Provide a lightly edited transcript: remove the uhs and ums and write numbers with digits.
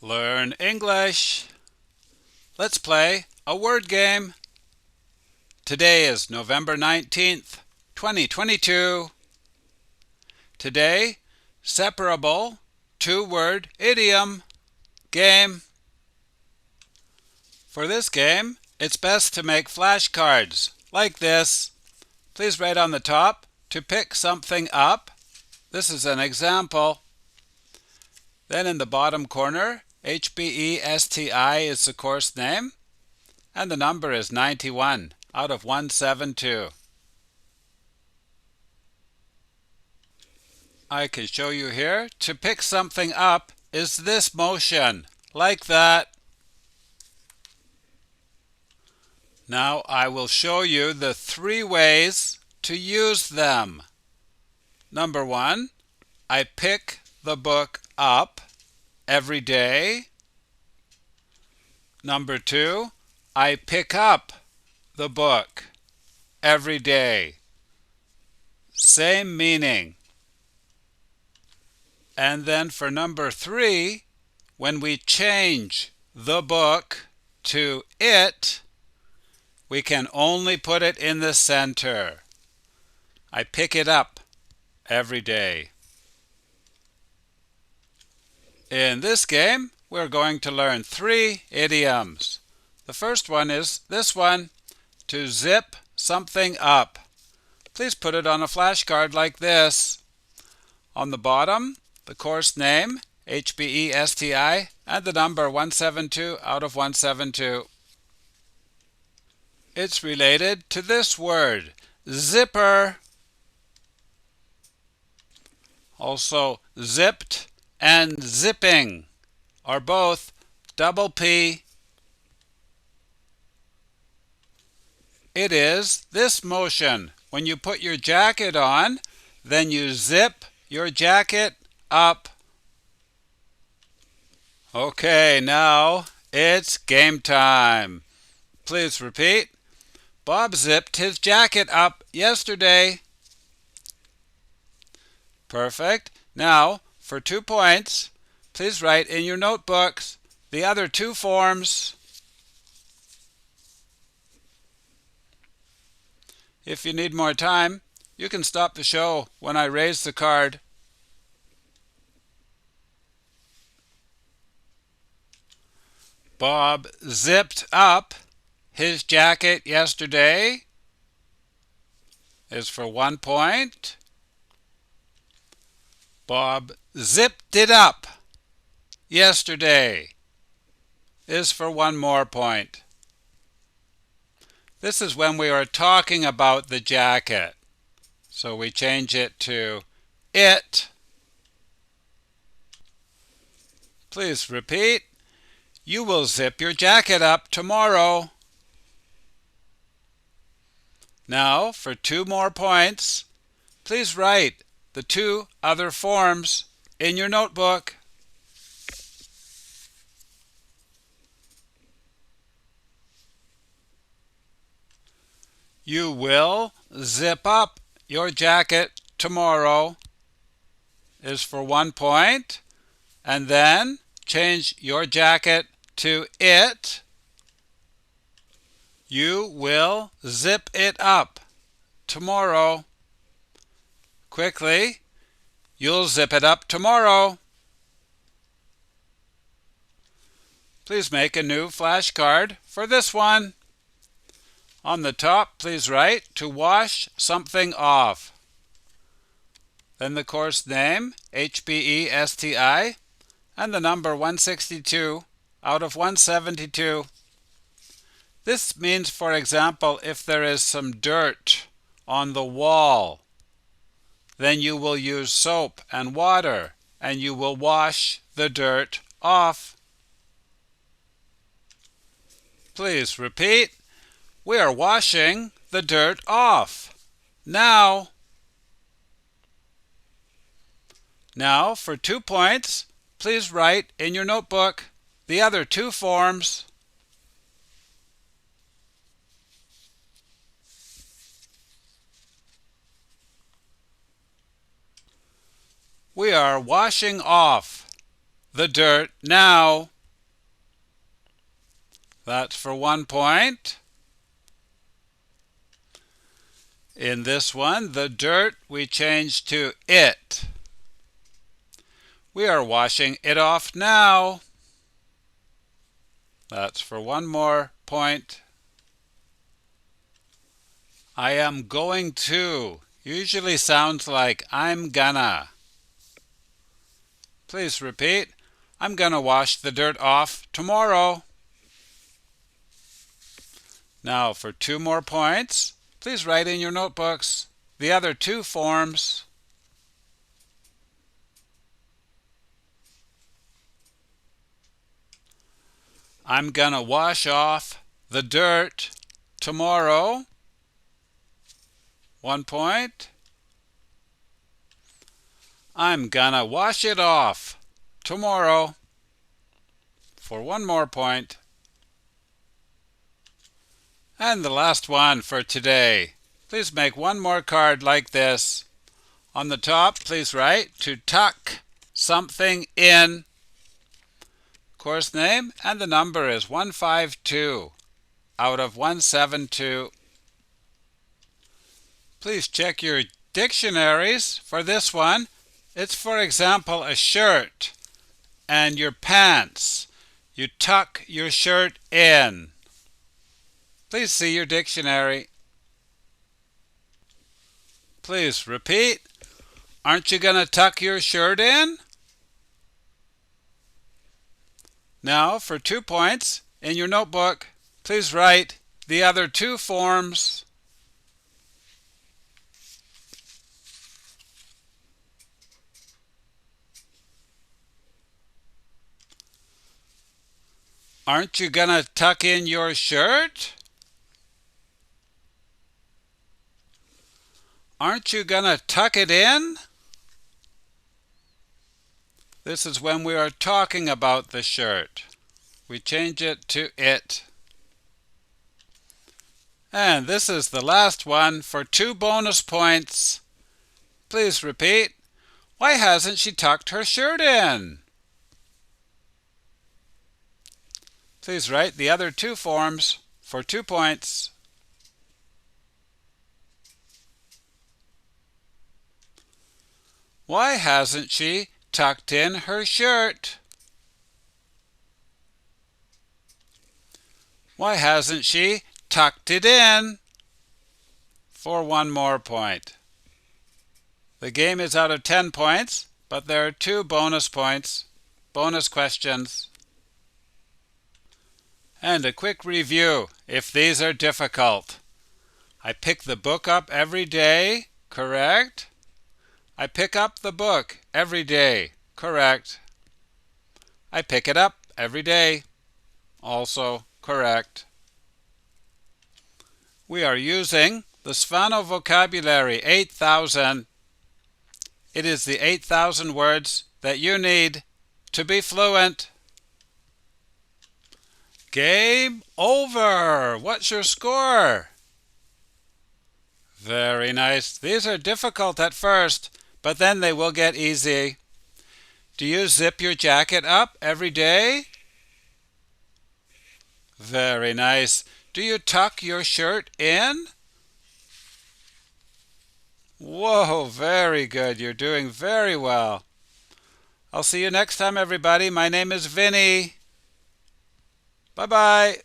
Learn English. Let's play a word game. Today is November 19th, 2022. Today, separable two-word idiom game. For this game, it's best to make flashcards like this. Please write on the top to pick something up. This is an example. Then in the bottom corner, HBESTI is the course name, and the number is 91 out of 172. I can show you here. To pick something up is this motion, like that. Now I will show you the three ways to use them. Number one, I pick the book up every day. Number two, I pick up the book every day. Same meaning. And then for number three, when we change the book to it, we can only put it in the center. I pick it up every day. In this game, we're going to learn three idioms. The first one is this one, to zip something up. Please put it on a flashcard like this. On the bottom, the course name, HBESTI, and the number 172 out of 172. It's related to this word, zipper. Also, zipped and zipping are both double P. It is this motion. When you put your jacket on, then you zip your jacket up. Okay, now it's game time. Please repeat. Bob zipped his jacket up yesterday. Perfect. Now, for 2 points, please write in your notebooks the other two forms. If you need more time, you can stop the show when I raise the card. Bob zipped up his jacket yesterday is for 1 point. Bob zipped it up yesterday is for 1 more point. This is when we are talking about the jacket. So we change it to it. Please repeat. You will zip your jacket up tomorrow. Now, for 2 more points, please write the 2 other forms in your notebook. You will zip up your jacket tomorrow is for 1 point, and then change your jacket to it. You will zip it up tomorrow. Quickly, you'll zip it up tomorrow. Please make a new flashcard for this one. On the top, please write to wash something off. Then the course name, HBESTI, and the number 162 out of 172. This means, for example, if there is some dirt on the wall, then you will use soap and water, and you will wash the dirt off. Please repeat. We are washing the dirt off now. Now, for 2 points, please write in your notebook the other 2 forms. We are washing off the dirt now. That's for 1 point. In this one, the dirt we changed to it. We are washing it off now. That's for 1 more point. I am going to usually sounds like I'm gonna. Please repeat. I'm gonna wash the dirt off tomorrow. Now for 2 more points, please write in your notebooks the other 2 forms. I'm gonna wash off the dirt tomorrow. 1 point. I'm gonna wash it off tomorrow for 1 more point. And the last one for today. Please make 1 more card like this. On the top, please write to tuck something in. Course name and the number is 152 out of 172. Please check your dictionaries for this one. It's, for example, a shirt and your pants. You tuck your shirt in. Please see your dictionary. Please repeat. Aren't you going to tuck your shirt in? Now for 2 points in your notebook, please write the other 2 forms. Aren't you going to tuck in your shirt? Aren't you going to tuck it in? This is when we are talking about the shirt. We change it to it. And this is the last one for 2 bonus points. Please repeat. Why hasn't she tucked her shirt in? Please write the other 2 forms for 2 points. Why hasn't she tucked in her shirt? Why hasn't she tucked it in? For 1 more point. The game is out of 10 points, but there are 2 bonus points, bonus questions. And a quick review if these are difficult. I pick the book up every day, correct? I pick up the book every day, correct? I pick it up every day, also correct. We are using the Svano vocabulary 8000. It is the 8,000 words that you need to be fluent. Game over! What's your score? Very nice. These are difficult at first, but then they will get easy. Do you zip your jacket up every day? Very nice. Do you tuck your shirt in? Whoa, very good. You're doing very well. I'll see you next time, everybody. My name is Vinny. Bye-bye.